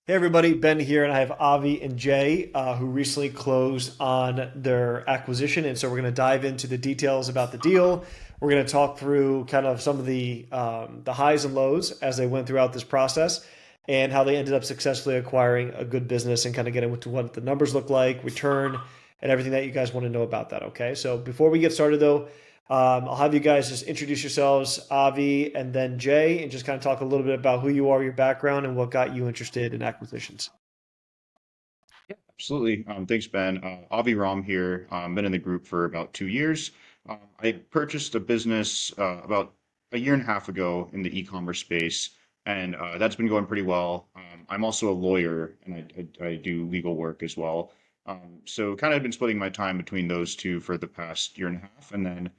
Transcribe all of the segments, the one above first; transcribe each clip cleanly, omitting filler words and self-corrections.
Hey everybody, Ben here, and I have Avi and Jay, who recently closed on their acquisition, and so we're going to dive into the details about the deal. We're going to talk through kind of some of the highs and lows as they went throughout this process, and how they ended up successfully acquiring a good business, and kind of get into what the numbers look like, return, and everything that you guys want to know about that. Okay, so before we get started, though, I'll have you guys just introduce yourselves, Avi and then Jay, and just kind of talk a little bit about who you are, your background, and what got you interested in acquisitions. Absolutely. Thanks, Ben. Avi Ram here. Been in the group for about 2 years. I purchased a business about a year and a half ago in the e-commerce space, and that's been going pretty well. I'm also a lawyer, and I do legal work as well. So kind of been splitting my time between those two for the past year and a half, and then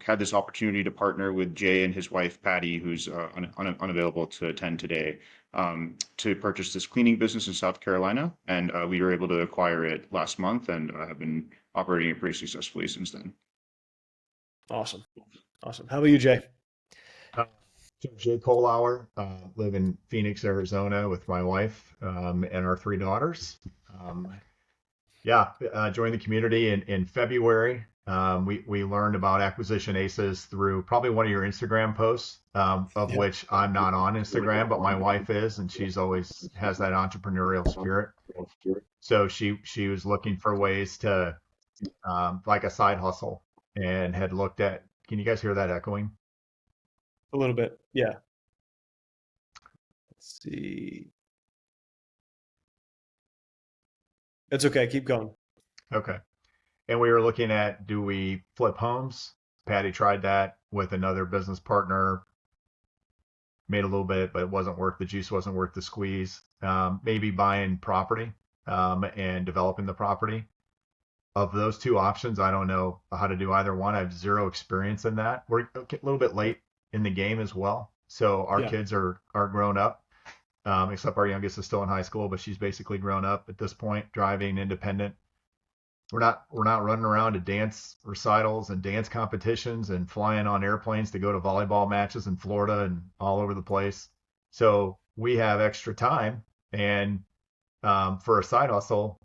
had this opportunity to partner with Jay and his wife Patty, who's unavailable to attend today, to purchase this cleaning business in South Carolina, and we were able to acquire it last month and have been operating it pretty successfully since then. Awesome. Awesome. How about you, Jay? Uh, so Jay Colauer, live in Phoenix, Arizona with my wife and our three daughters. Um, Joined the community in February. We learned about Acquisition Aces through probably one of your Instagram posts, of Yep. which I'm not on Instagram, but my wife is, and she's always has that entrepreneurial spirit. So she was looking for ways to like a side hustle and had looked at. Can you guys hear that echoing? A little bit. Yeah. Let's see. It's okay. Keep going. Okay. And we were looking at, do we flip homes? Patty tried that with another business partner, made a little bit, but it wasn't worth the juice, wasn't worth the squeeze. Maybe buying property and developing the property. Of those two options, I don't know how to do either one. I have zero experience in that. We're a little bit late in the game as well. So our Yeah. kids are grown up, except our youngest is still in high school, but she's basically grown up at this point, driving independent. We're not running around to dance recitals and dance competitions and flying on airplanes to go to volleyball matches in Florida and all over the place. So we have extra time, and for a side hustle,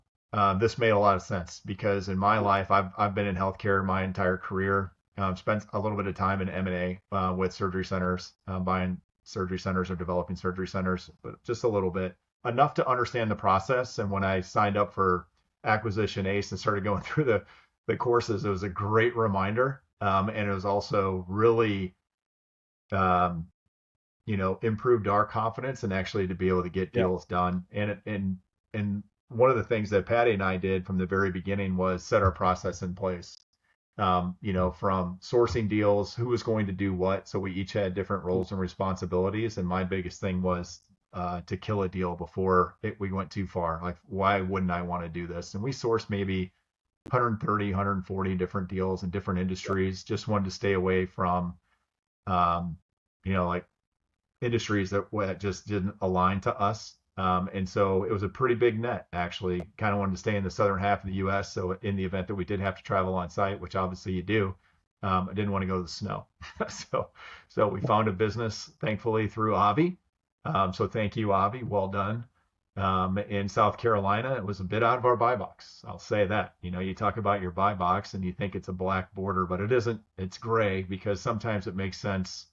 this made a lot of sense because in my life, I've been in healthcare my entire career. Spent a little bit of time in M&A with surgery centers, buying surgery centers or developing surgery centers, but just a little bit, enough to understand the process. And when I signed up for Acquisition Ace and started going through the courses, it was a great reminder, and it was also really um, improved our confidence and actually to be able to get Yeah. deals done. And one of the things that Patty and I did from the very beginning was set our process in place. From sourcing deals, who was going to do what. So we each had different roles and responsibilities. And my biggest thing was to kill a deal before we went too far. Like, why wouldn't I want to do this? And we sourced maybe 130, 140 different deals in different industries. Just wanted to stay away from, um, like industries that just didn't align to us. And so it was a pretty big net, actually. Kind of wanted to stay in the southern half of the U.S. So in the event that we did have to travel on site, which obviously you do, I didn't want to go to the snow. so so we found a business, thankfully, through Avi. So thank you, Avi. Well done. In South Carolina, it was a bit out of our buy box. I'll say that. You talk about your buy box and you think it's a black border, but it isn't. It's gray because sometimes it makes sense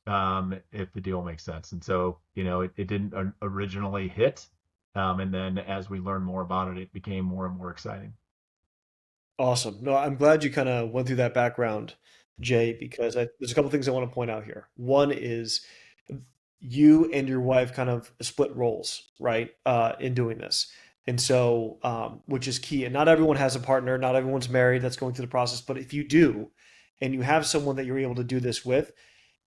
if the deal makes sense. And so, it didn't originally hit. And then as we learned more about it, it became more and more exciting. Awesome. No, I'm glad you kind of went through that background, Jay, because there's a couple things I want to point out here. One is you and your wife kind of split roles, right, in doing this. And so, which is key. And not everyone has a partner, not everyone's married that's going through the process. But if you do, and you have someone that you're able to do this with,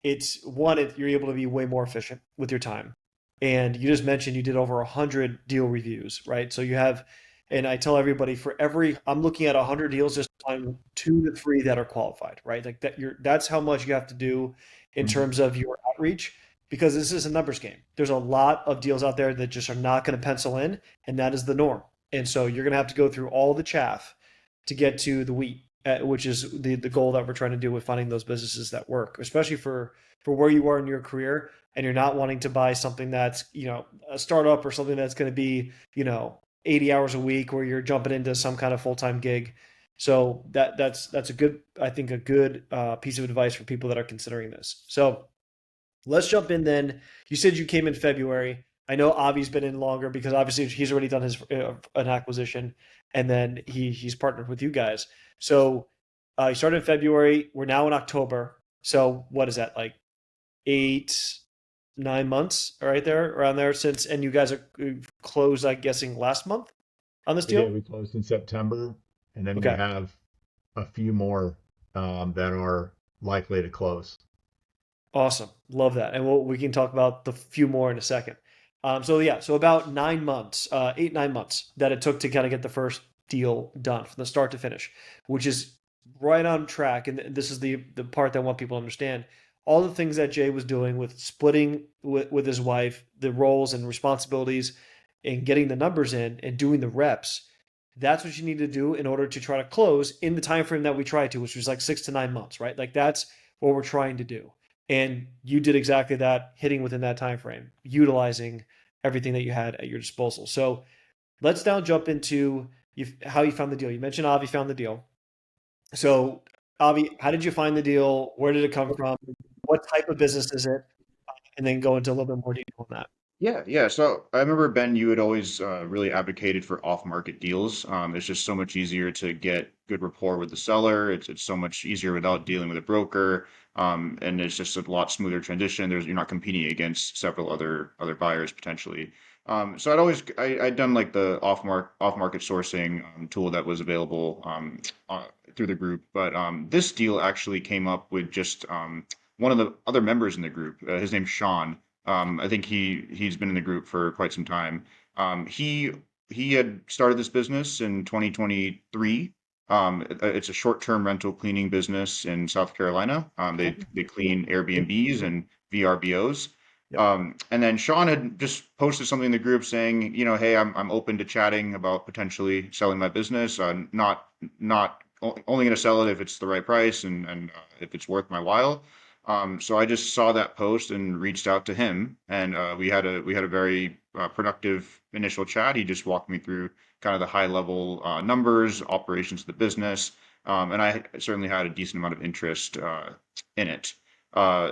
it's one, you're able to be way more efficient with your time. And you just mentioned you did over 100 deal reviews, right? So you have, and I tell everybody for every, I'm looking at 100 deals, just find two to three that are qualified, right? Like that, that's how much you have to do in terms of your outreach, because this is a numbers game. There's a lot of deals out there that just are not going to pencil in, and that is the norm. And so you're going to have to go through all the chaff to get to the wheat. which is the goal that we're trying to do with finding those businesses that work, especially for where you are in your career, and you're not wanting to buy something that's, a startup or something that's going to be, 80 hours a week where you're jumping into some kind of full-time gig. So that's a good, I think, a good piece of advice for people that are considering this. So let's jump in then. You said you came in February. I know Avi's been in longer because obviously he's already done his an acquisition, and then he's partnered with you guys. So you started in February. We're now in October. So what is that, like 8, 9 months, right there, around there since? And you guys are closed, I'm guessing, last month on this We did. deal. We closed in September, and then we Okay, have a few more that are likely to close. awesome, love that, and we can talk about the few more in a second. So yeah, so about 9 months, 8, 9 months that it took to kind of get the first deal done from the start to finish, which is right on track. And this is the part that I want people to understand. All the things that Jay was doing with splitting with his wife the roles and responsibilities, and getting the numbers in and doing the reps. That's what you need to do in order to try to close in the time frame that we tried to, which was like 6 to 9 months, right? Like that's what we're trying to do. And you did exactly that, hitting within that time frame, utilizing everything that you had at your disposal. So let's now jump into how you found the deal. You mentioned Avi found the deal. So Avi, how did you find the deal? Where did it come from? What type of business is it? And then go into a little bit more detail on that. Yeah, yeah. So I remember, Ben, you had always really advocated for off-market deals. It's just so much easier to get good rapport with the seller. It's so much easier without dealing with a broker, and it's just a lot smoother transition. You're not competing against several other buyers potentially. So I'd done like the off-market sourcing tool that was available through the group, but this deal actually came up with just one of the other members in the group. His name's Sean. I think he's been in the group for quite some time. He had started this business in 2023. It's a short-term rental cleaning business in South Carolina. They clean Airbnbs and VRBOs. Yep. And then Sean had just posted something in the group saying, hey, I'm open to chatting about potentially selling my business. Not only going to sell it if it's the right price and if it's worth my while. So I just saw that post and reached out to him, and we had a very productive initial chat. He just walked me through kind of the high level numbers, operations of the business, and I certainly had a decent amount of interest in it.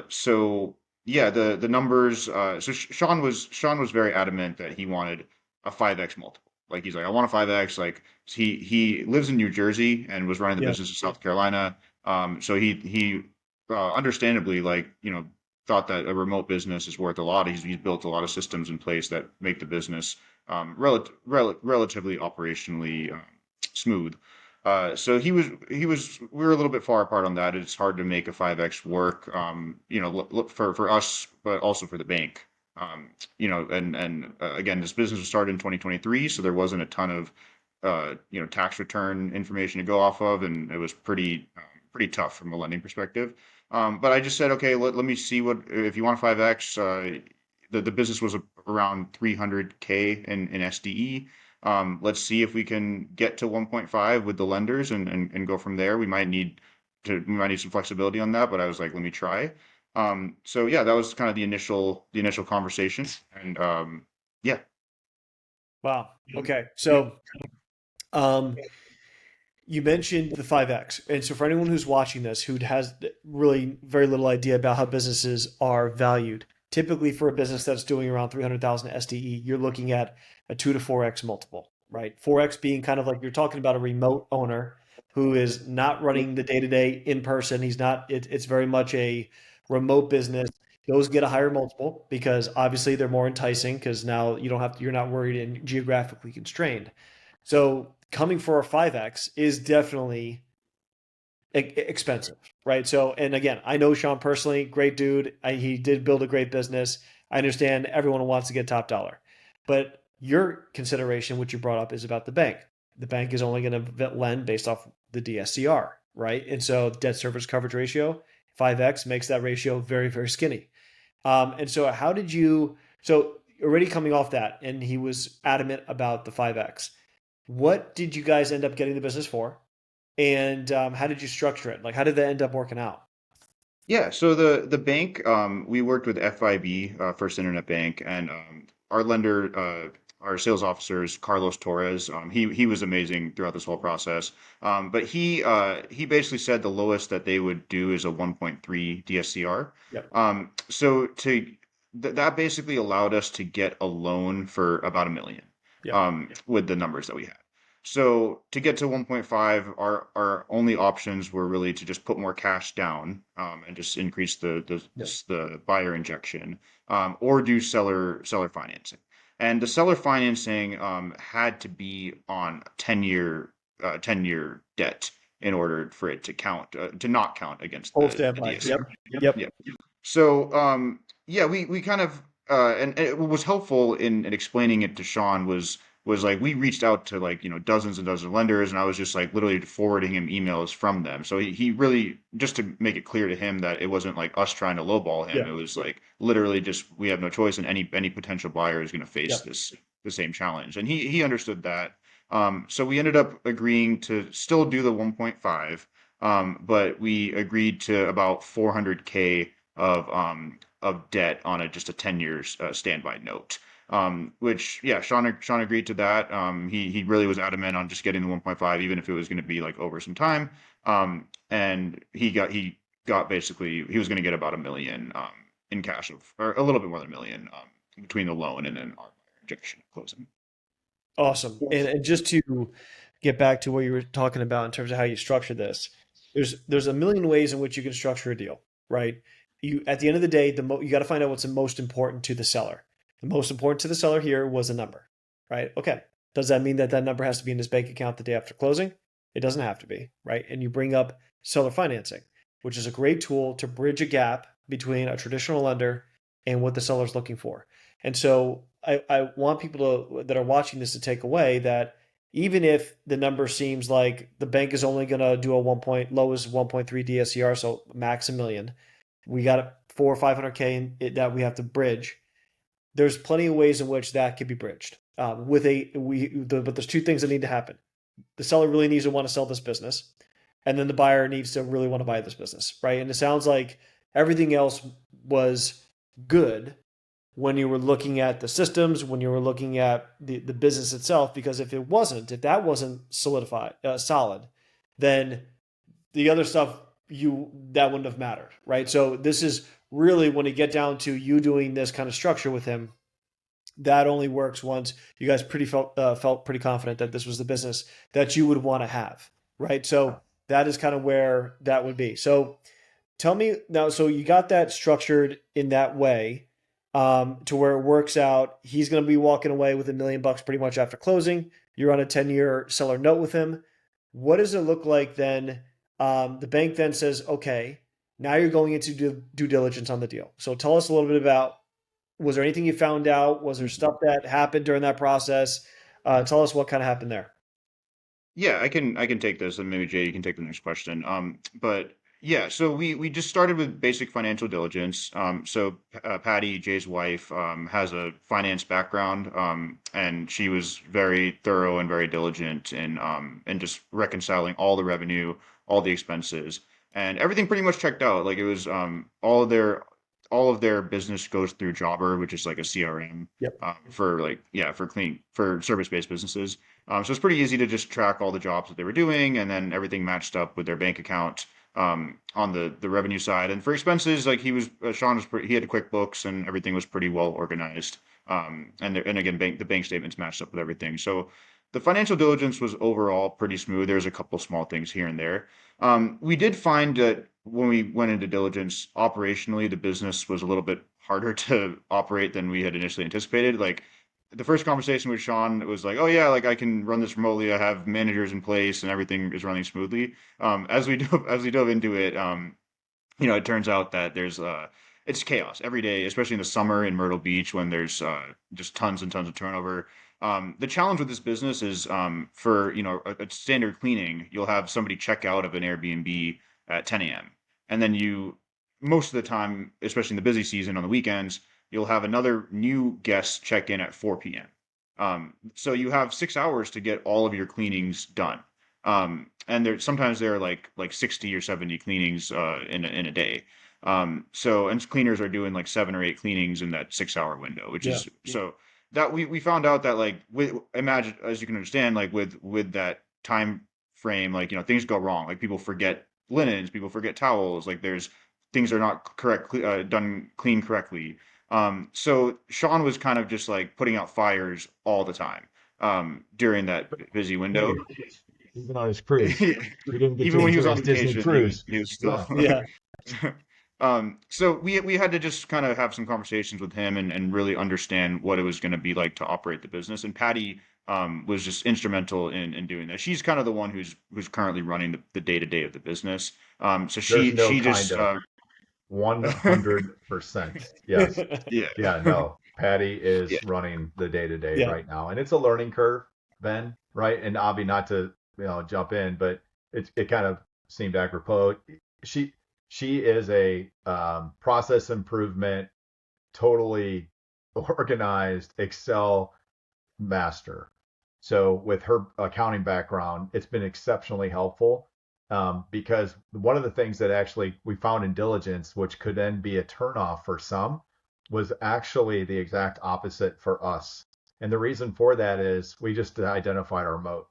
So yeah, the numbers. So Sean was very adamant that he wanted a 5x multiple. Like he's like, I want a 5x. Like he lives in New Jersey and was running the Yeah. business in South Carolina. So he understandably, like, thought that a remote business is worth a lot. He's built a lot of systems in place that make the business relatively operationally smooth. So we were a little bit far apart on that. It's hard to make a 5x work, look for us, but also for the bank. And again, this business was started in 2023, so there wasn't a ton of tax return information to go off of, and it was pretty tough from a lending perspective. But I just said, okay, let me see what if you want 5x. The business was around 300K in SDE. Let's see if we can get to 1.5 with the lenders and go from there. We might need some flexibility on that, but I was like, let me try. So yeah, that was kind of the initial conversation, and yeah. Wow. Okay. So um, you mentioned the 5X. And so for anyone who's watching this who has really very little idea about how businesses are valued, typically for a business that's doing around 300,000 SDE, you're looking at a 2 to 4X multiple, right? 4X being kind of like you're talking about a remote owner who is not running the day-to-day in person. He's not, it's very much a remote business. Those get a higher multiple because obviously they're more enticing because now you're not worried and geographically constrained. So coming for a 5X is definitely expensive, right? So, and again, I know Sean personally, great dude. He did build a great business. I understand everyone wants to get top dollar, but your consideration, which you brought up, is about the bank. The bank is only going to lend based off the DSCR, right? And so debt service coverage ratio, 5X makes that ratio very, very skinny. And so how did you, so already coming off that, and he was adamant about the 5X. What did you guys end up getting the business for? And how did you structure it? Like, how did that end up working out? Yeah, so the bank, we worked with FIB, First Internet Bank, and our lender, our sales officer is Carlos Torres. He was amazing throughout this whole process. But he basically said the lowest that they would do is a 1.3 DSCR. Yep. So that basically allowed us to get a loan for about 1 million, Yep. with the numbers that we had. So to get to 1.5, our only options were really to just put more cash down, and just increase Yep. the buyer injection, or do seller financing. And the seller financing had to be on 10-year debt in order for it to count, to not count against Full the standby. Yep. DSCR. Yep. Yeah. So, yeah, we kind of, and what was helpful in explaining it to Sean was like we reached out to, like, dozens and dozens of lenders, and I was just like literally forwarding him emails from them. So he really, just to make it clear to him that it wasn't like us trying to lowball him. Yeah. It was like literally just we have no choice, and any potential buyer is going to face Yep. the same challenge, and he understood that. So we ended up agreeing to still do the 1.5, but we agreed to about 400K of debt on just a 10 years standby note. Which, yeah, Sean agreed to that. He really was adamant on just getting the 1.5, even if it was going to be like over some time. And he got basically he was going to get about 1 million in cash, or a little bit more than 1 million, between the loan and then our injection at closing. Awesome. And just to get back to what you were talking about in terms of how you structure this, there's a million ways in which you can structure a deal, right? You at the end of the day, you got to find out what's the most important to the seller. The most important to the seller here was a number, right? Okay. Does that mean that that number has to be in his bank account the day after closing? It doesn't have to be, right? And you bring up seller financing, which is a great tool to bridge a gap between a traditional lender and what the seller's looking for. And so I want people that are watching this to take away that even if the number seems like the bank is only going to do a lowest 1.3 DSCR, so max 1 million, we got 400 or 500K that we have to bridge. There's plenty of ways in which that could be bridged. But there's two things that need to happen. The seller really needs to want to sell this business, and then the buyer needs to really want to buy this business, right? And it sounds like everything else was good when you were looking at the systems, when you were looking at the business itself, because if that wasn't solid, then the other stuff that wouldn't have mattered, right? So this is really when you get down to you doing this kind of structure with him, that only works once you guys felt pretty confident that this was the business that you would want to have, right? So that is kind of where that would be. So tell me now, so you got that structured in that way, to where it works out. He's going to be walking away with $1 million pretty much after closing. You're on a 10-year seller note with him. What does it look like then? The bank then says, okay, now you're going into due diligence on the deal. So tell us a little bit about, was there anything you found out? Was there stuff that happened during that process? Tell us what kind of happened there. Yeah, I can take this, and maybe Jay, you can take the next question. But yeah, so we just started with basic financial diligence. So Patty, Jay's wife, has a finance background, and she was very thorough and very diligent in just reconciling all the revenue, all the expenses, and everything pretty much checked out. Like, it was, all of their business goes through Jobber, which is like a CRM, Yep. for, like, yeah, for service-based businesses. So it's pretty easy to just track all the jobs that they were doing, and then everything matched up with their bank account, on the revenue side. And for expenses, like, Sean he had QuickBooks, and everything was pretty well organized. And again, the bank statements matched up with everything. So the financial diligence was overall pretty smooth. There's a couple small things here and there. We did find that when we went into diligence, operationally, the business was a little bit harder to operate than we had initially anticipated. Like, the first conversation with Sean was like, "Oh yeah, like, I can run this remotely. I have managers in place, and everything is running smoothly." As we dove into it, it turns out that it's chaos every day, especially in the summer in Myrtle Beach when there's just tons and tons of turnover. The challenge with this business is, for a standard cleaning, you'll have somebody check out of an Airbnb at 10 a.m. and then most of the time, especially in the busy season on the weekends, you'll have another new guest check in at 4 p.m. So you have 6 hours to get all of your cleanings done. And sometimes there are like 60 or 70 cleanings in a day. And cleaners are doing like 7 or 8 cleanings in that 6 hour window, which Yeah. is so that we found out that like with imagine as you can understand like with that time frame, like things go wrong, like people forget linens, people forget towels, like there's things are not done clean correctly. So Sean was kind of just like putting out fires all the time during that busy window. Hey, even on his cruise, he didn't get to Even when he was enjoy on his Disney vacation, cruise. he was still. Yeah. Yeah. So we had to just kind of have some conversations with him and really understand what it was going to be like to operate the business. And Patty was just instrumental in doing that. She's kind of the one who's currently running the day to day of the business. So There's no she kind just of 100%. Yes. yeah Yeah, no. Patty yeah is running the day to day Yeah. right now. And it's a learning curve, Ben, right? And Avi, not to, jump in, but it kind of seemed apropos. She she is a process improvement, totally organized Excel master. So with her accounting background, it's been exceptionally helpful because one of the things that actually we found in diligence, which could then be a turnoff for some, was actually the exact opposite for us. And the reason for that is we just identified our moat.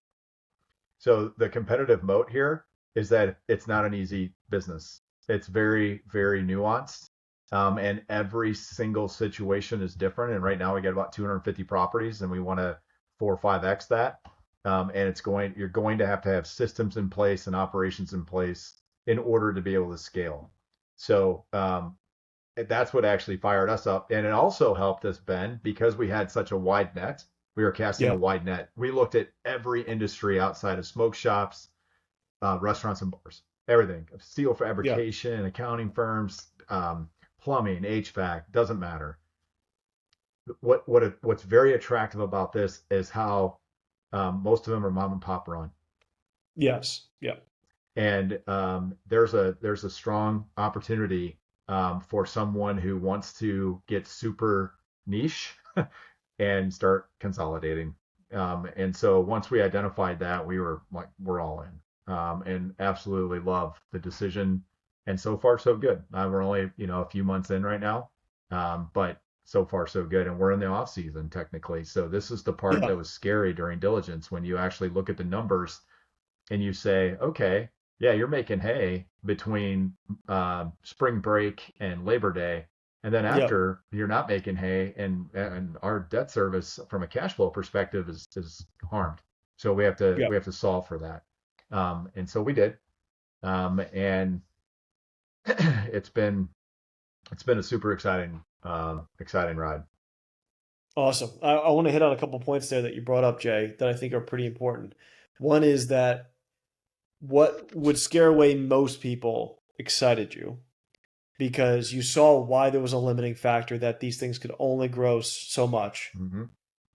So the competitive moat here is that it's not an easy business. It's very, very nuanced. And every single situation is different. And right now we get about 250 properties and we want to 4 or 5x that. And you're going to have systems in place and operations in place in order to be able to scale. So that's what actually fired us up. And it also helped us, Ben, because we had such a wide net. We were casting a Yeah. wide net. We looked at every industry outside of smoke shops, restaurants and bars, everything, steel Yeah. fabrication, accounting firms, plumbing, HVAC, doesn't matter. What's very attractive about this is how most of them are mom and pop run, Yes. Yeah. and there's a strong opportunity for someone who wants to get super niche and start consolidating. And so once we identified that, we were like, we're all in, and absolutely love the decision. And so far, so good. We're only, a few months in right now, but so far, so good. And we're in the off season technically. So this is the part Yeah. that was scary during diligence when you actually look at the numbers and you say, okay, yeah, you're making hay between spring break and Labor Day, and then Yeah. after you're not making hay, and our debt service from a cash flow perspective is harmed. So Yeah. we have to solve for that, and so we did, and it's been a super exciting ride. Awesome. I want to hit on a couple points there that you brought up, Jay, that I think are pretty important. One is that what would scare away most people excited you because you saw why there was a limiting factor that these things could only grow so much Mm-hmm.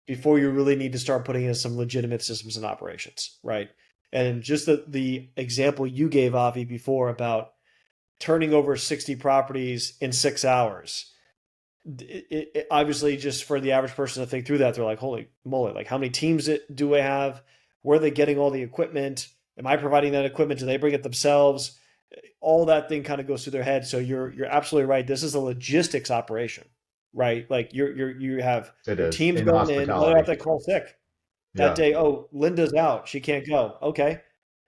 before you really need to start putting in some legitimate systems and operations, right? And just the example you gave, Avi, before about turning over 60 properties in 6 hours. Obviously, just for the average person to think through that, they're like, holy moly, like how many teams do I have? Where are they getting all the equipment? Am I providing that equipment? Do they bring it themselves? All that thing kind of goes through their head. So you're absolutely right. This is a logistics operation, right? Like you have It your is teams in going in, whether or not hospitality. they call sick that Yeah, day. Oh, Linda's out. She can't go. Okay.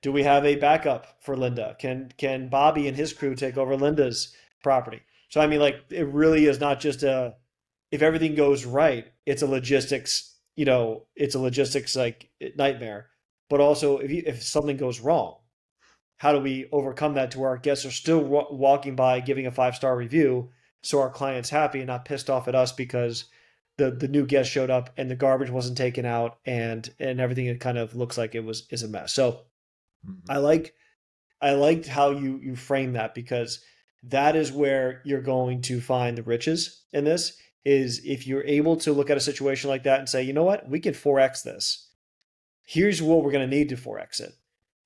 Do we have a backup for Linda? Can Bobby and his crew take over Linda's property? So I mean, like it really is not just a if everything goes right, it's a logistics like nightmare. But also if something goes wrong, how do we overcome that to where our guests are still walking by giving a 5-star review so our client's happy and not pissed off at us because the new guest showed up and the garbage wasn't taken out and everything it kind of looks like it was is a mess. So mm-hmm. I like I liked how you frame that because that is where you're going to find the riches in this is if you're able to look at a situation like that and say, you know what, we can 4x this. Here's what we're going to need to 4x it.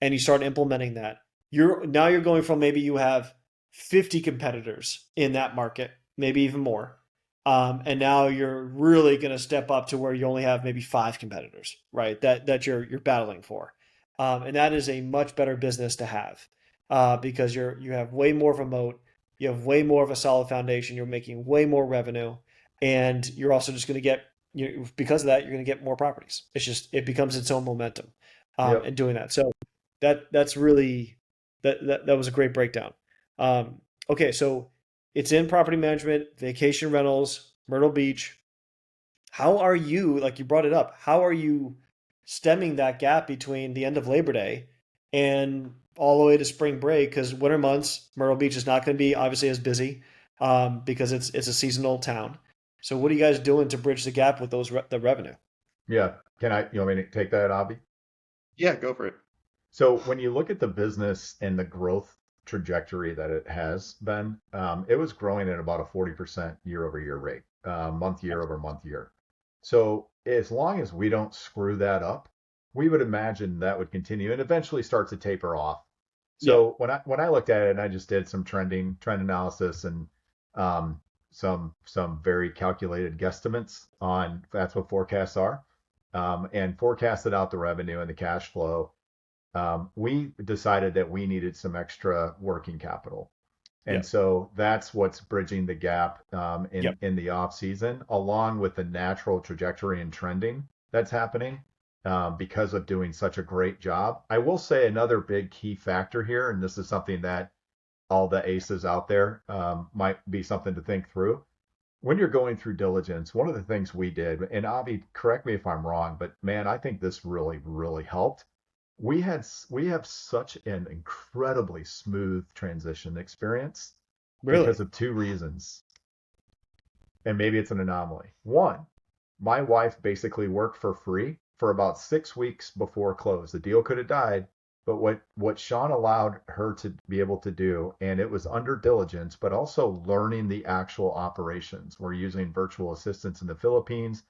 And you start implementing that. You're going from maybe you have 50 competitors in that market, maybe even more. And now you're really going to step up to where you only have maybe 5 competitors, right? That you're battling for. And that is a much better business to have because you have way more of a moat, you have way more of a solid foundation, you're making way more revenue, and you're also just going to get because of that you're going to get more properties. It's just it becomes its own momentum Yep. in doing that. So that's really that was a great breakdown. Um, okay, so it's in property management, vacation rentals, Myrtle Beach. How are you, like you brought it up, how are you stemming that gap between the end of Labor Day and all the way to spring break? Because winter months, Myrtle Beach is not going to be obviously as busy because it's a seasonal town. So what are you guys doing to bridge the gap with the revenue? Yeah. You want me to take that, Avi? Yeah, go for it. So when you look at the business and the growth trajectory that it has been, it was growing at about a 40% year over year rate, month year over month year. So as long as we don't screw that up, we would imagine that would continue and eventually start to taper off. Yeah, So when I looked at it and I just did some trend analysis and um, some very calculated guesstimates on that's what forecasts are, and forecasted out the revenue and the cash flow, we decided that we needed some extra working capital. yeah, And so that's what's bridging the gap yeah. in the off season, along with the natural trajectory and trending that's happening because of doing such a great job. I will say another big key factor here, and this is something that all the aces out there might be something to think through. When you're going through diligence, one of the things we did, and Avi, correct me if I'm wrong, but man, I think this really, really helped. We have such an incredibly smooth transition experience Really? because of two reasons, and maybe it's an anomaly. One, my wife basically worked for free for about 6 weeks before close. The deal could have died, but what Sean allowed her to be able to do, and it was under diligence, but also learning the actual operations. We're using virtual assistants in the Philippines,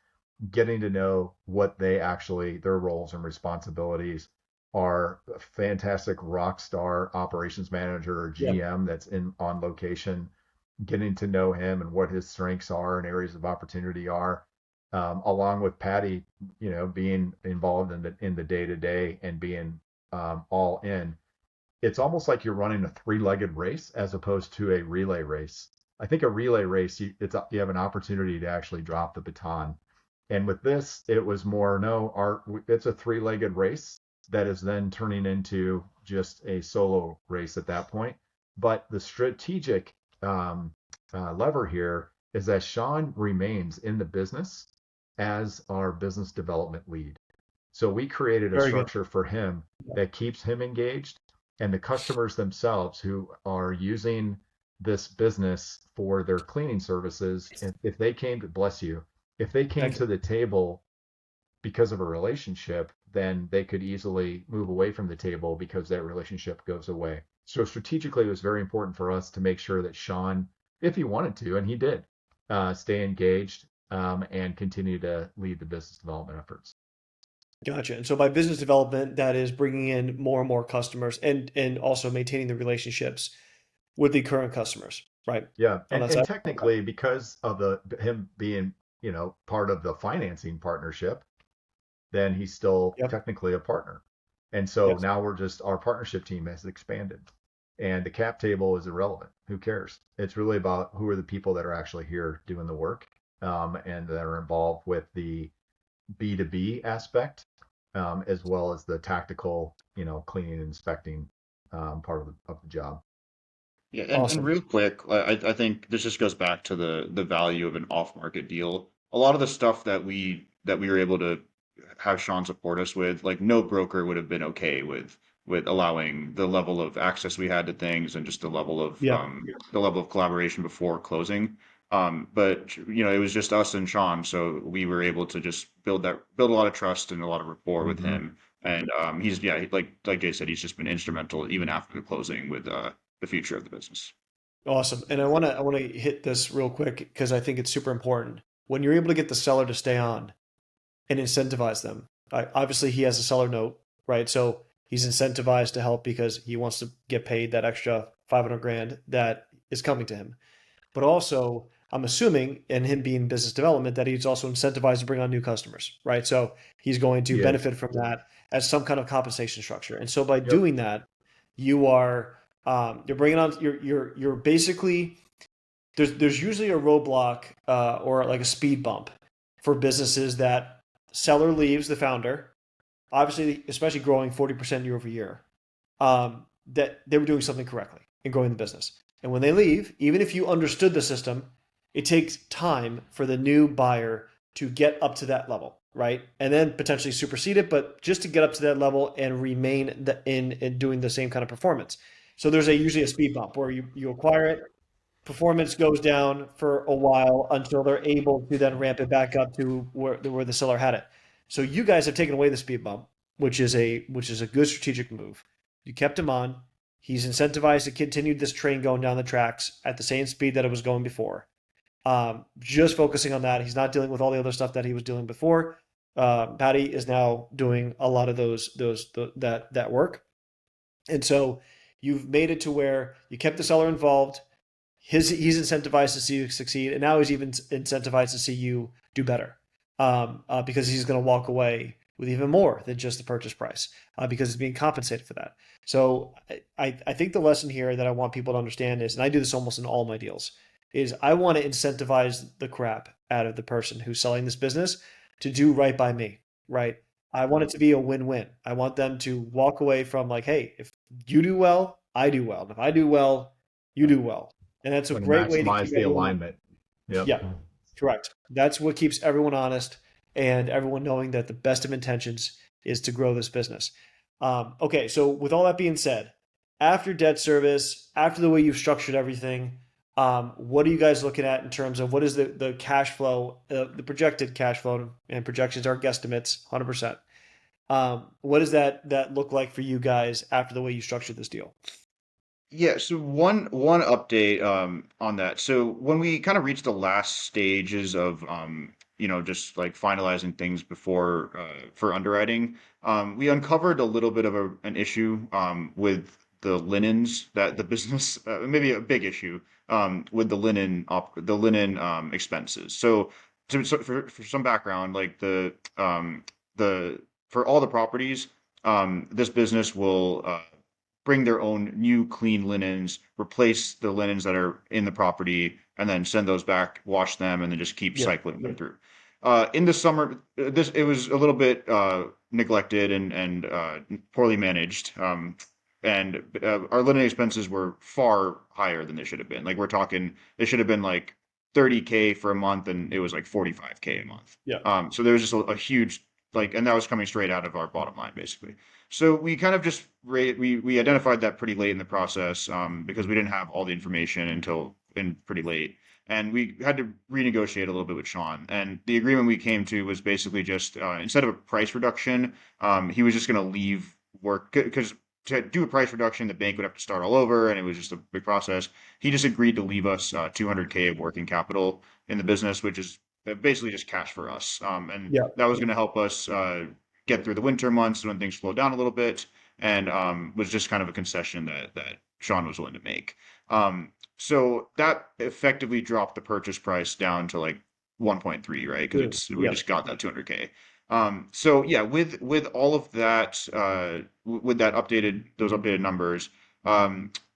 getting to know what they actually their roles and responsibilities are. A fantastic rock star operations manager or Yeah. GM that's in on location, getting to know him and what his strengths are and areas of opportunity are, along with Patty, being involved in the day to day and being all in. It's almost like you're running a three-legged race as opposed to a relay race. I think a relay race, you have an opportunity to actually drop the baton. And with this, it was more, no, it's a three-legged race that is then turning into just a solo race at that point. But the strategic lever here is that Sean remains in the business as our business development lead. So we created a Very good. structure for him that keeps him engaged, and the customers themselves who are using this business for their cleaning services, if they came to bless you, if they came Thank you. to the table because of a relationship, then they could easily move away from the table because that relationship goes away. So strategically, it was very important for us to make sure that Sean, if he wanted to, and he did, stay engaged and continue to lead the business development efforts. Gotcha. And so by business development, that is bringing in more and more customers and also maintaining the relationships with the current customers, right? Yeah, On that and side. technically, because of the him being part of the financing partnership, then he's still Yep. technically a partner. And so Yes. now our partnership team has expanded, and the cap table is irrelevant. Who cares? It's really about who are the people that are actually here doing the work, and that are involved with the B2B aspect, as well as the tactical, cleaning and inspecting part of the job. Yeah, and Awesome. real quick, I think this just goes back to the value of an off-market deal. A lot of the stuff that we were able to have Sean support us with, like no broker would have been okay with allowing the level of access we had to things and just Yeah. the level of collaboration before closing. But it was just us and Sean, so we were able to just build a lot of trust and a lot of rapport with Mm-hmm. him. And he's yeah, like Jay said, he's just been instrumental even after the closing with the future of the business. Awesome. And I want to hit this real quick because I think it's super important. When you're able to get the seller to stay on and incentivize them, obviously he has a seller note, right? So he's incentivized to help because he wants to get paid that extra 500 grand that is coming to him. But also, I'm assuming, in him being business development, that he's also incentivized to bring on new customers, right? So he's going to Yes. benefit from that as some kind of compensation structure. And so by Yep. doing that, you are you're bringing on you're basically there's usually a roadblock or like a speed bump for businesses that seller leaves the founder, obviously, especially growing 40% year over year, that they were doing something correctly in growing the business. And when they leave, even if you understood the system, it takes time for the new buyer to get up to that level, right? And then potentially supersede it, but just to get up to that level and remain in doing the same kind of performance. So there's usually a speed bump where you acquire it, performance goes down for a while until they're able to then ramp it back up to where the seller had it. So you guys have taken away the speed bump, which is a good strategic move. You kept him on. He's incentivized to continue this train going down the tracks at the same speed that it was going before. Just focusing on that. He's not dealing with all the other stuff that he was doing before. Patty is now doing a lot of that work, and so you've made it to where you kept the seller involved. He's incentivized to see you succeed, and now he's even incentivized to see you do better, because he's going to walk away with even more than just the purchase price, because he's being compensated for that. So I think the lesson here that I want people to understand is, and I do this almost in all my deals, is I want to incentivize the crap out of the person who's selling this business to do right by me, right? I want it to be a win-win. I want them to walk away from like, hey, if you do well, I do well. And if I do well, you do well. And that's a Want to great way to keep maximize the everyone. alignment. Yep. Yeah, correct. That's what keeps everyone honest and everyone knowing that the best of intentions is to grow this business. Okay, so with all that being said, after debt service, after the way you've structured everything, what are you guys looking at in terms of what is the cash flow, the projected cash flow, and projections are guesstimates, 100%. What does that look like for you guys after the way you structured this deal? Yeah, so one update on that. So when we kind of reached the last stages of just like finalizing things before for underwriting, we uncovered a little bit of an issue with the linens that the business maybe a big issue with the linen expenses. So for some background, like the for all the properties, this business will bring their own new clean linens, replace the linens that are in the property, and then send those back, wash them, and then just keep Yeah. cycling them through. In the summer, this it was a little bit neglected and poorly managed. And our linen expenses were far higher than they should have been. Like we're talking, they should have been like 30K for a month, and it was like 45K a month. Yeah. So there was just a huge like, and that was coming straight out of our bottom line, basically. So we kind of just we identified that pretty late in the process because we didn't have all the information until in pretty late, and we had to renegotiate a little bit with Sean. And the agreement we came to was basically just instead of a price reduction, he was just going to leave work because to do a price reduction, the bank would have to start all over, and it was just a big process. He just agreed to leave us 200K of working capital in the business, which is basically just cash for us, and Yeah. that was going to help us get through the winter months when things slow down a little bit, and was just kind of a concession that Sean was willing to make. So that effectively dropped the purchase price down to like 1.3, right? Because Good. it's we Yeah. just got that 200K. So yeah, with all of that, with that updated those updated numbers,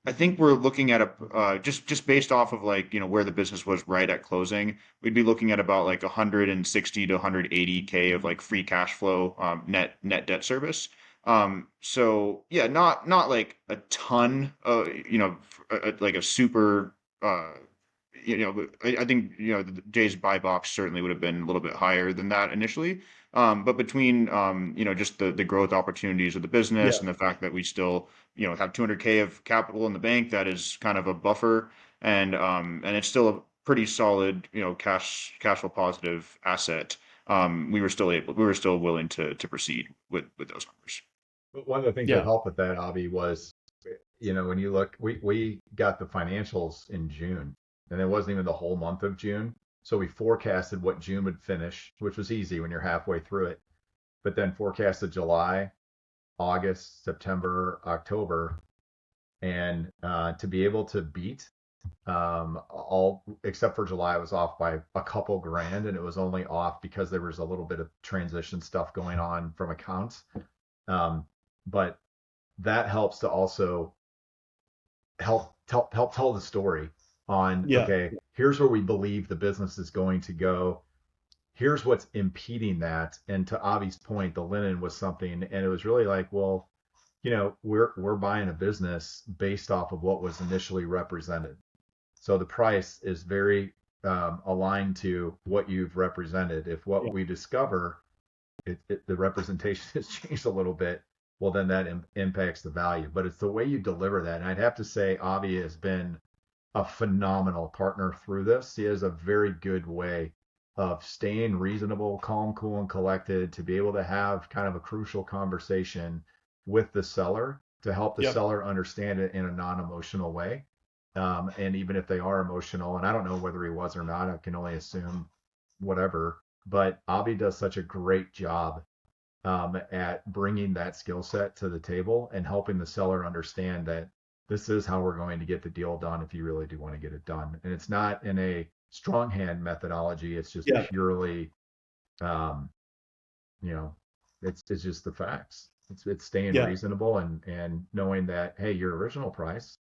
I think we're looking at a just based off of like where the business was right at closing, we'd be looking at about like 160 to 180K of like free cash flow, net debt service. So yeah, not like a ton, like a super, I think Jay's buy box certainly would have been a little bit higher than that initially. But between just the growth opportunities of the business Yeah. and the fact that we still have 200K of capital in the bank, that is kind of a buffer, and it's still a pretty solid cash flow positive asset. We were still willing to proceed with those numbers. But one of the things that Yeah. helped with that, Avi, was, when you look, we got the financials in June, and it wasn't even the whole month of June. So we forecasted what June would finish, which was easy when you're halfway through it, but then forecasted July, August, September, October, and to be able to beat All except for July, I was off by a couple grand, and it was only off because there was a little bit of transition stuff going on from accounts. Um, but that helps to also help tell the story on, Yeah, okay, here's where we believe the business is going to go. Here's what's impeding that. And to Avi's point, the linen was something, and it was really like, well, we're buying a business based off of what was initially represented. So the price is very aligned to what you've represented. If what yeah, we discover the representation has changed a little bit, well, then that impacts the value. But it's the way you deliver that. And I'd have to say, Avi has been a phenomenal partner through this. He has a very good way of staying reasonable, calm, cool, and collected to be able to have kind of a crucial conversation with the seller to help the yep, seller understand it in a non-emotional way. And even if they are emotional, and I don't know whether he was or not, I can only assume whatever. But Avi does such a great job at bringing that skill set to the table and helping the seller understand that this is how we're going to get the deal done if you really do want to get it done. And it's not in a strong hand methodology. It's just yeah, purely, um, you know, it's just the facts. It's staying yeah, reasonable and knowing that, hey, your original price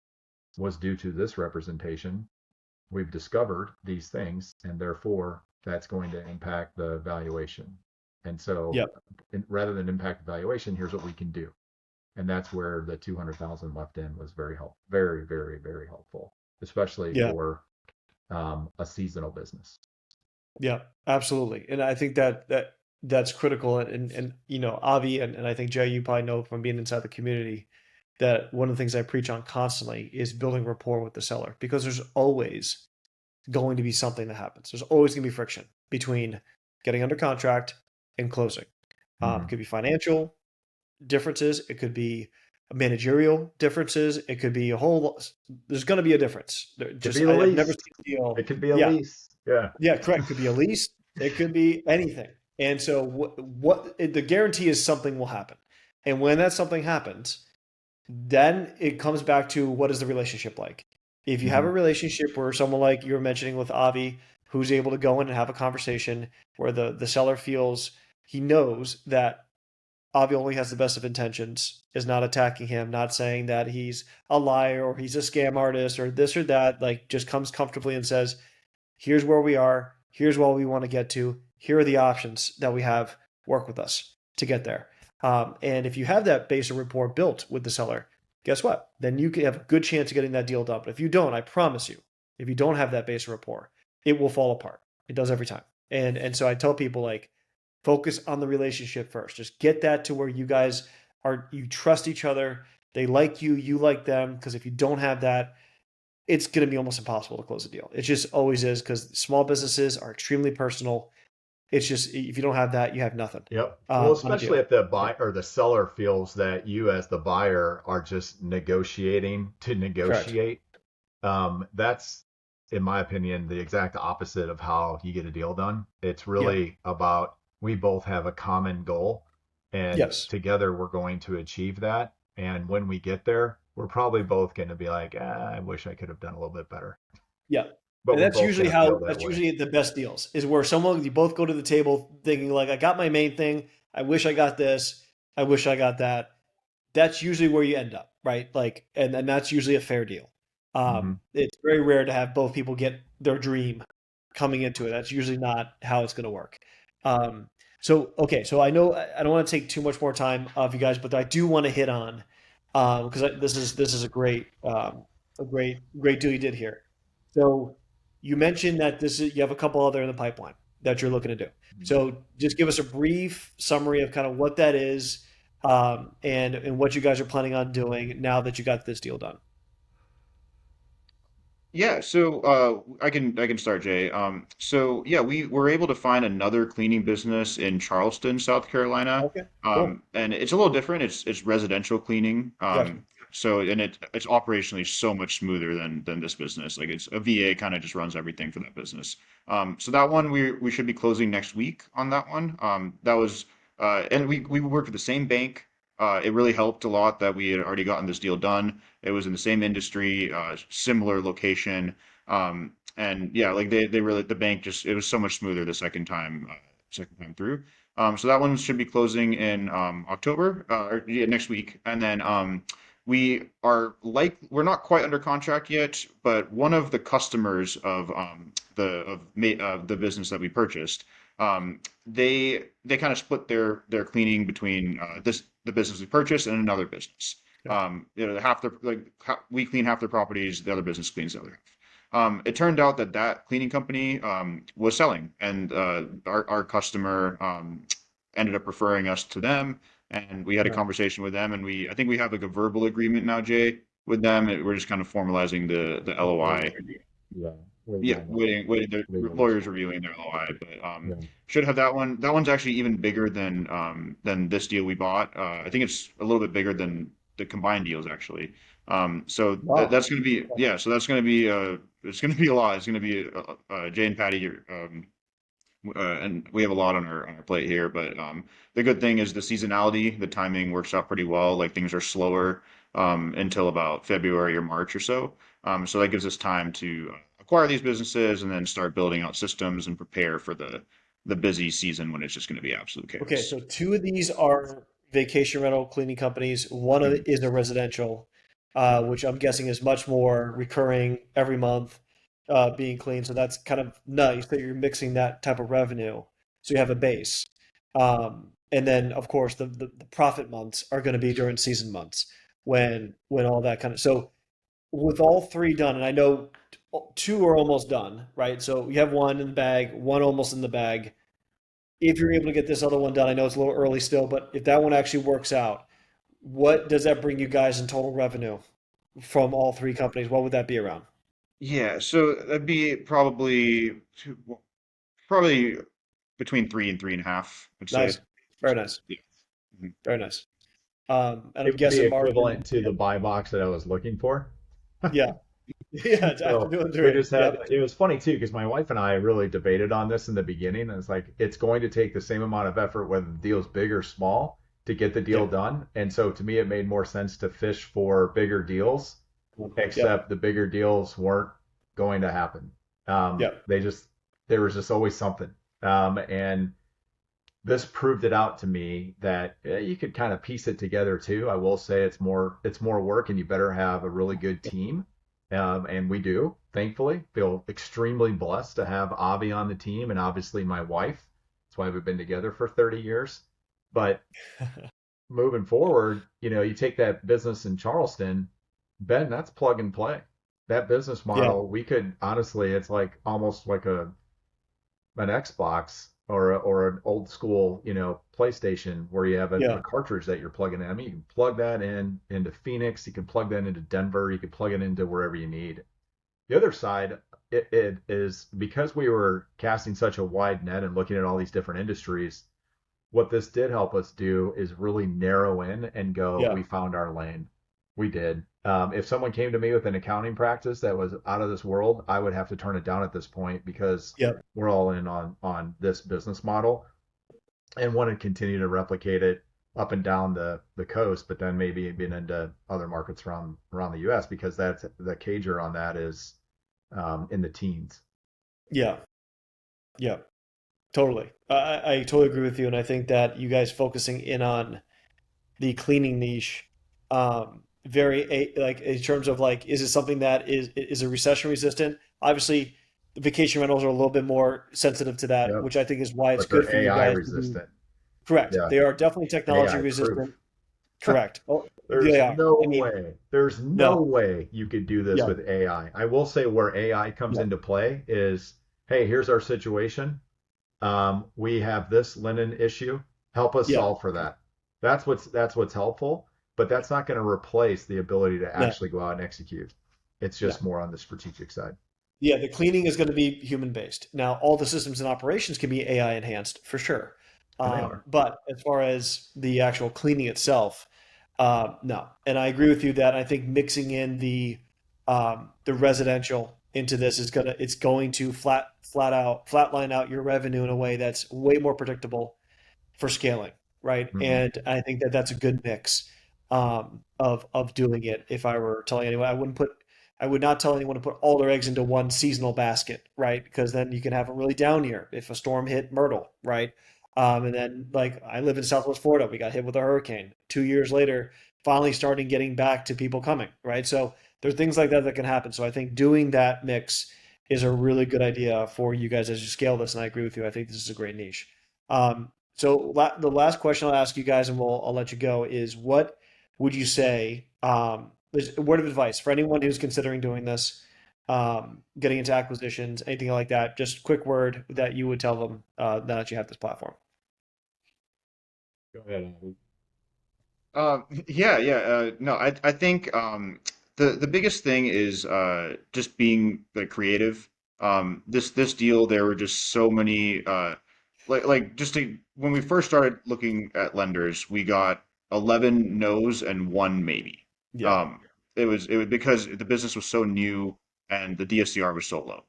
was due to this representation. We've discovered these things, and therefore that's going to impact the valuation. And so, yep, rather than impact the valuation, here's what we can do. And that's where the 200,000 left in was very helpful, very, very, very helpful, especially yeah. for a seasonal business. Yeah, absolutely. And I think that's critical. And Avi and I think Jay, you probably know from being inside the community that one of the things I preach on constantly is building rapport with the seller because there's always going to be something that happens. There's always going to be friction between getting under contract and closing. It Mm-hmm. could be financial differences, it could be managerial differences, it could be a whole. There's going to be a difference. Could be Just a I've never lease. seen a deal. It could be a Yeah, lease. Yeah. yeah, correct. Could be a lease. It could be anything. And so the guarantee is something will happen. And when that something happens, then it comes back to what is the relationship like? If you have Mm-hmm. a relationship where someone like you were mentioning with Avi, who's able to go in and have a conversation where the seller feels he knows that Avi only has the best of intentions, is not attacking him, not saying that he's a liar or he's a scam artist or this or that, like just comes comfortably and says, here's where we are. Here's what we want to get to. Here are the options that we have. Work with us to get there. And if you have that base of rapport built with the seller, guess what? Then you can have a good chance of getting that deal done. But if you don't, I promise you, if you don't have that base of rapport, it will fall apart. It does every time. And so I tell people like focus on the relationship first. Just get that to where you guys you trust each other. They like you, you like them. Because if you don't have that, it's going to be almost impossible to close a deal. It just always is because small businesses are extremely personal. It's just if you don't have that, you have nothing Yep. Well, on a especially deal. if the So, buyer or the seller feels that you, as the buyer, are just negotiating to correct. negotiate. That's, in my opinion, the exact opposite of how you get a deal done. It's Yeah. really about we both have a common goal, and Yes. together we're going to achieve that. And when we get there, we're probably both going to be like, I wish I could have done a little bit better. Yeah. But And we're both going to feel that that's way. usually the best deals is where someone you both go to the table thinking like I got my main thing. I wish I got this. I wish I got that. That's usually where you end up, right? Like, and that's usually a fair deal. Hmm. It's very rare to have both people get their dream coming into it. That's usually not how it's going to work. Um, so okay, so I know I don't want to take too much more time of you guys, but I do want to hit on because this is a great deal you did here. So you mentioned that you have a couple other in the pipeline that you're looking to do. So just give us a brief summary of kind of what that is and what you guys are planning on doing now that you got this deal done. Yeah, so I can start, Jay. So yeah, we were able to find another cleaning business in Charleston, South Carolina. Okay, cool. And it's a little different. It's residential cleaning. Gotcha. So and it's operationally so much smoother than this business. Like it's a VA kind of just runs everything for that business. So that one we should be closing next week on that one. That was and we work with the same bank. It really helped a lot that we had already gotten this deal done. It was in the same industry, similar location. And yeah, like they really, the bank just, it was so much smoother the second time through. So that one should be closing in October, or yeah, next week. And then we're not quite under contract yet, but one of the customers of the business that we purchased, they kind of split their cleaning between the business we purchased and another business. Okay. Half their we clean half their properties, the other business cleans the other half. It turned out that that cleaning company was selling, and our customer ended up referring us to them, and we had a Right. conversation with them, and I think we have like a verbal agreement now, Jay, with them. We're just kind of formalizing the LOI. Yeah, waiting Yeah, on the waiting. The legal lawyers response. reviewing their LOI, but Yeah. should have that one. That one's actually even bigger than this deal we bought. I think it's a little bit bigger than the combined deals actually. So Wow. that's going to be, yeah. So that's going to be it's going to be a lot. It's going to be Jay and Patty. And we have a lot on our plate here. But the good thing is the seasonality, the timing works out pretty well. Like things are slower until about February or March or so. So that gives us time to acquire these businesses and then start building out systems and prepare for the busy season when it's just going to be absolute Okay, chaos. so two of these are vacation rental cleaning companies. One of Mhm. it is a residential, which I'm guessing is much more recurring every month, being clean. So that's kind of nice that you're mixing that type of revenue. So you have a base. And then of course the profit months are going to be during season months when all that kind of so with all three done, and I know two are almost done, right? So you have one in the bag, one almost in the bag. If you're able to get this other one done, I know it's a little early still, but if that one actually works out, what does that bring you guys in total revenue from all three companies? What would that be around? Yeah, so that'd be probably between three and three and a half, I'd say. Nice. Very nice. Yeah. Mhm. Very nice. And It I'm would be guessing margin. equivalent to the buy box that I was looking for. Yeah. Yeah. It's after So doing through we it. just had, Yep. it was funny too, because my wife and I really debated on this in the beginning. And it's like, it's going to take the same amount of effort, whether the deal's big or small, to get the deal Yep. done. And so to me, it made more sense to fish for bigger deals, Yep. except the bigger deals weren't going to happen. Yep. There was just always something. And this proved it out to me that you could kind of piece it together too. I will say it's more work, and you better have a really good team. And we do, thankfully, feel extremely blessed to have Avi on the team, and obviously my wife. That's why we've been together for 30 years. But moving forward, you take that business in Charleston, Ben, that's plug and play. That business Yeah. model, we could honestly, it's like almost like an Xbox or an old school, PlayStation where you have a Yeah. cartridge that you're plugging in. I mean, you can plug that in into Phoenix, you can plug that into Denver, you can plug it into wherever you need. The other side, it is because we were casting such a wide net and looking at all these different industries. What this did help us do is really narrow in and go, Yeah. we found our lane. We did. If someone came to me with an accounting practice that was out of this world, I would have to turn it down at this point because Yep. we're all in on this business model and want to continue to replicate it up and down the coast, but then maybe being into other markets around the U.S. because that's the cager on that is in the teens. Yeah. Yeah. Totally. I totally agree with you, and I think that you guys focusing in on the cleaning niche, like in terms of like, is it something that is a recession resistant? Obviously, the vacation rentals are a little bit more sensitive to that, Yep. which I think is why it's But good they're for you AI guys to be resistant. correct. Yeah. They are definitely technology AI proof. resistant. Correct. Oh, There's they are. no I mean, way. There's no no. way you could do this Yeah. with AI. I will say where AI comes Yeah. into play is, hey, here's our situation. We have this linen issue. Help us Yeah. solve for that. That's what's helpful, but that's not going to replace the ability to No. actually go out and execute. It's No. just more on the strategic side. Yeah, the cleaning is going to be human based. Now, all the systems and operations can be AI enhanced for sure. And they are. But as far as the actual cleaning itself, no. And I agree with you that I think mixing in the residential into this is it's going to flatline out your revenue in a way that's way more predictable for scaling, right? Mhm. And I think that that's a good mix of doing it. If I were telling anyone, I would not tell anyone to put all their eggs into one seasonal basket, right? Because then you can have a really down year if a storm hit Myrtle, right? And then, like, I live in Southwest Florida, we got hit with a hurricane. 2 years later, finally starting getting back to people coming, right? So there's things like that that can happen. So I think doing that mix is a really good idea for you guys as you scale this. And I agree with you. I think this is a great niche. The last question I'll ask you guys, and I'll let you go, is what would you say? There's a word of advice for anyone who's considering doing this, getting into acquisitions, anything like that. Just quick word that you would tell them now that you have this platform. Go ahead, Avi. Yeah. No, I think the biggest thing is just being creative. This deal, there were just so many when we first started looking at lenders, we got 11 no's and one maybe. Yeah. Um, it was because the business was so new and the DSCR was so low.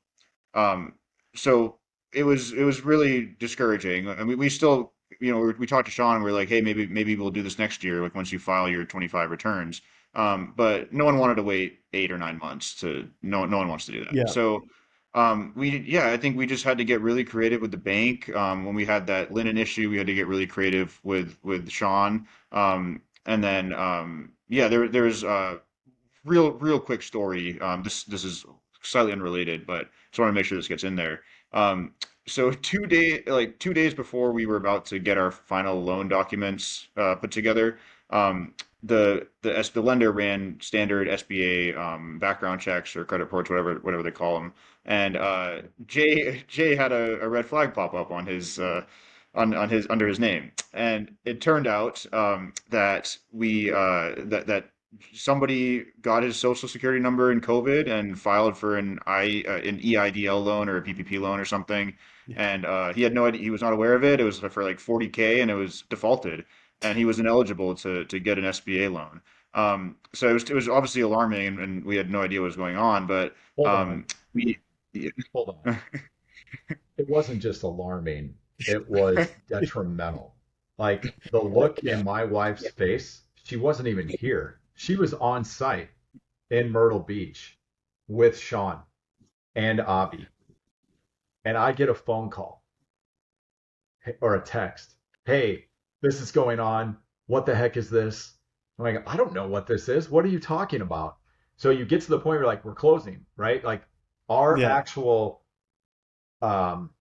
Um, so it was really discouraging. I mean, we still, we talked to Sean and we're like, hey, maybe we'll do this next year, like once you file your 25 returns. But no one wanted to wait 8 or 9 months to no one wants to do that. Yeah. So I think we just had to get really creative with the bank. When we had that linen issue, we had to get really creative with Sean. And then there's real quick story. This is slightly unrelated, but just want to make sure this gets in there. So 2 days before we were about to get our final loan documents put together, the lender ran standard SBA background checks or credit reports, whatever they call them, and Jay had a red flag pop up on his on his under his name, and it turned out that somebody got his social security number in COVID and filed for an EIDL loan or a PPP loan or something, and he had no idea. He was not aware of it. It was for like 40K, and it was defaulted, and he was ineligible to get an SBA loan. So it was obviously alarming, and we had no idea what was going on. But Hold on. um, we, Hold on. It wasn't just alarming, it was detrimental. Like the look Yeah. in my wife's face, she wasn't even here. She was on site in Myrtle Beach with Sean and Avi. And I get a phone call or a text. Hey, this is going on. What the heck is this? I'm like, I don't know what this is. What are you talking about? So you get to the point where like we're closing, right? Like our Yeah. actual um,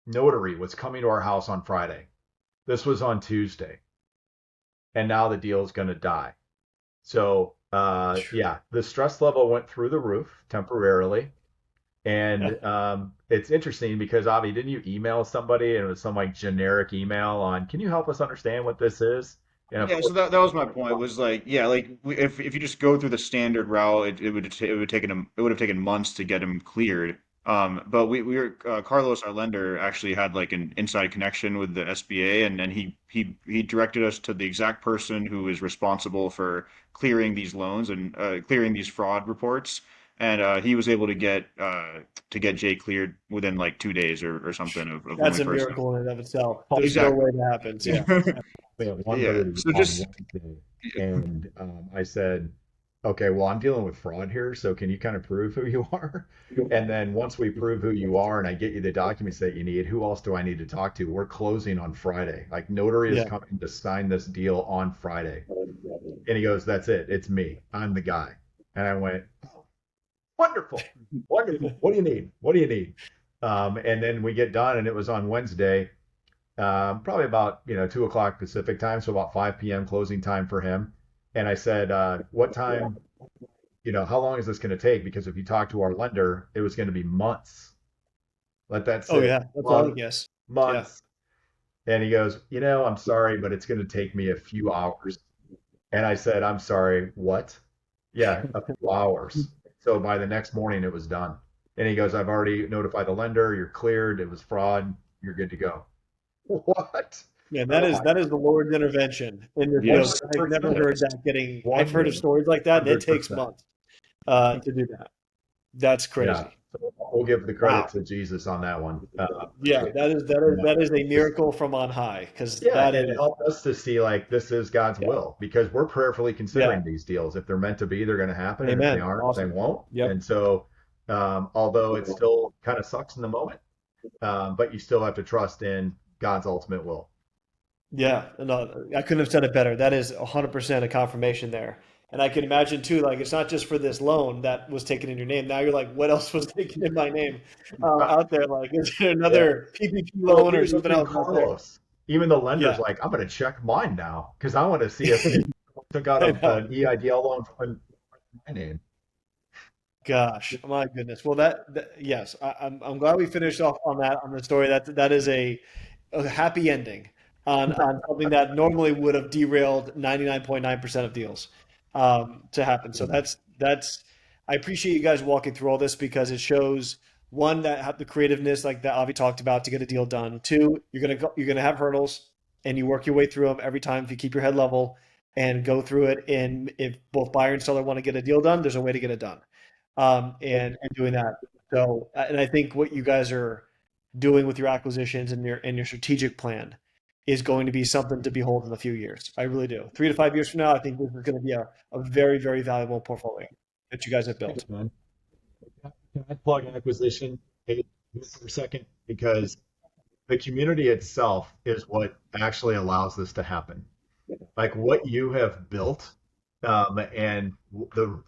notary was coming to our house on Friday. This was on Tuesday, and now the deal is going to die. So, yeah, the stress level went through the roof temporarily. And it's interesting because Avi, didn't you email somebody and it was some like generic email on, can you help us understand what this is? And of Yeah, so course, that was my point. Was like, yeah, like if you just go through the standard route, it would have taken months to get him cleared. But we were Carlos, our lender, actually had like an inside connection with the SBA, and he directed us to the exact person who is responsible for clearing these loans and clearing these fraud reports. And he was able to get Jay cleared within like 2 days or something of when That's we a first. miracle in and of itself. called There's no Exactly. way that happens. Yeah. me at Yeah. 1:30 So on just Wednesday. And I said, okay, well, I'm dealing with fraud here. So can you kind of prove who you are? And then once we prove who you are and I get you the documents that you need, who else do I need to talk to? We're closing on Friday. Like notary is Yeah. coming to sign this deal on Friday. And he goes, that's it. It's me. I'm the guy. And I went, wonderful, wonderful. What do you need? What do you need? And then we get done, and it was on Wednesday, probably about 2 o'clock Pacific time, so about 5 p.m. closing time for him. And I said, what time? How long is this going to take? Because if you talk to our lender, it was going to be months. Let that Oh sit. yeah. That's all I Months, guess. Yeah. months. And he goes, I'm sorry, but it's going to take me a few hours. And I said, I'm sorry, what? Yeah, a few hours. So by the next morning, it was done. And he goes, I've already notified the lender. You're cleared. It was fraud. You're good to go. What? Yeah, and that Oh is my, that is the Lord's intervention in this field. yes. I've never 100%. heard that getting. I've heard of One stories like that, and it takes 100%. months to do that. That's Yeah. crazy. So we'll give the credit Wow. to Jesus on that one. Yeah, Appreciate that is that is that. that is a Just miracle from on high because yeah, that and it is helped us to see like this is God's yeah, will because we're prayerfully yeah. considering these deals. If they're meant to be, they're going to happen, and if they Amen. aren't, they Awesome. won't. Yep. And so, although it still kind of sucks in the moment, but you still have to trust in God's ultimate will. Yeah, no, I couldn't have said it better. That is 100% a confirmation there. And I can imagine too, like it's not just for this loan that was taken in your name. Now you're like, what else was taken in my name out there? Like, is there Yeah. another PPP Well, loan or something even else out there? Carlos, even the lender's Yeah, like, I'm going to check mine now because I want to see if he took out I know. an EIDL loan from my name. Gosh, my goodness. Well, yes, I'm glad we finished off on that on the story. That is a happy ending on something that normally would have derailed 99.9% of deals to happen. So that's I appreciate you guys walking through all this because it shows one that have the creativeness like that Avi talked about to get a deal done. Two, you're gonna have hurdles and you work your way through them every time if you keep your head level and go through it. And if both buyer and seller want to get a deal done, there's a way to get it done and doing that. So, and I think what you guys are doing with your acquisitions and your strategic plan is going to be something to behold in a few years. I really do. 3 to 5 years from now, I think this is going to be a very, very valuable portfolio that you guys have built. Thanks, man. Can I plug acquisition for a second? Because the community itself is what actually allows this to happen. Like what you have built, and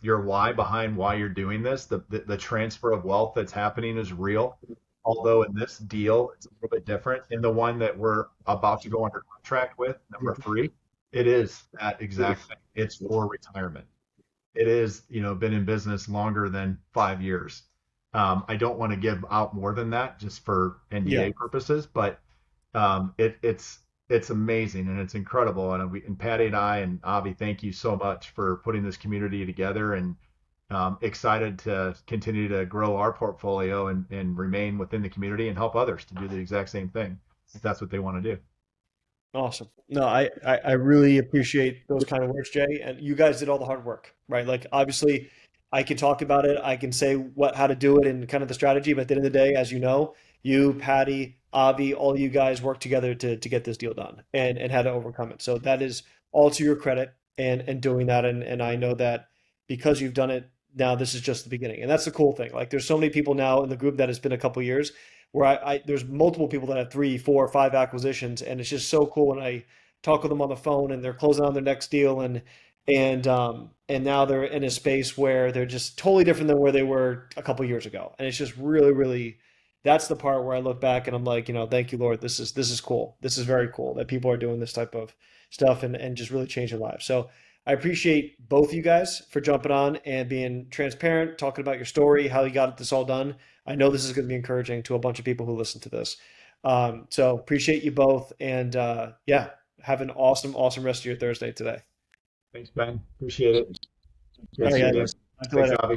your why behind why you're doing this, the transfer of wealth that's happening is real. Although in this deal, it's a little bit different. In the one that we're about to go under contract with, number three, it is that exact thing. It's for retirement. It is, been in business longer than 5 years. I don't want to give out more than that just for Yeah, NDA purposes, but it's amazing and it's incredible. And Patty and I and Avi, thank you so much for putting this community together and excited to continue to grow our portfolio and remain within the community and help others to do the exact same thing if that's what they want to do. awesome. No, I really appreciate those kind of words, Jay. And you guys did all the hard work, right? Like obviously I can talk about it, I can say how to do it and kind of the strategy, but at the end of the day, as you know, you, Patty, Avi, all you guys worked together to get this deal done and how to overcome it. So that is all to your credit and doing that. And I know that because you've done it now, this is just the beginning. And that's the cool thing. Like there's so many people now in the group that has been a couple years where there's multiple people that have three, four, five acquisitions, and it's just so cool when I talk with them on the phone and they're closing on their next deal and now they're in a space where they're just totally different than where they were a couple years ago, and it's just really, really that's the part where I look back and I'm like, thank you, Lord, this is cool, this is very cool that people are doing this type of stuff and just really changing lives. So I appreciate both you guys for jumping on and being transparent, talking about your story, how you got this all done. I know this is going to be encouraging to a bunch of people who listen to this. So appreciate you both. And yeah, have an awesome, awesome rest of your Thursday today. Thanks, Ben. Appreciate it. All Great right, seeing you. guys. Talk to you Thanks, later. Avi.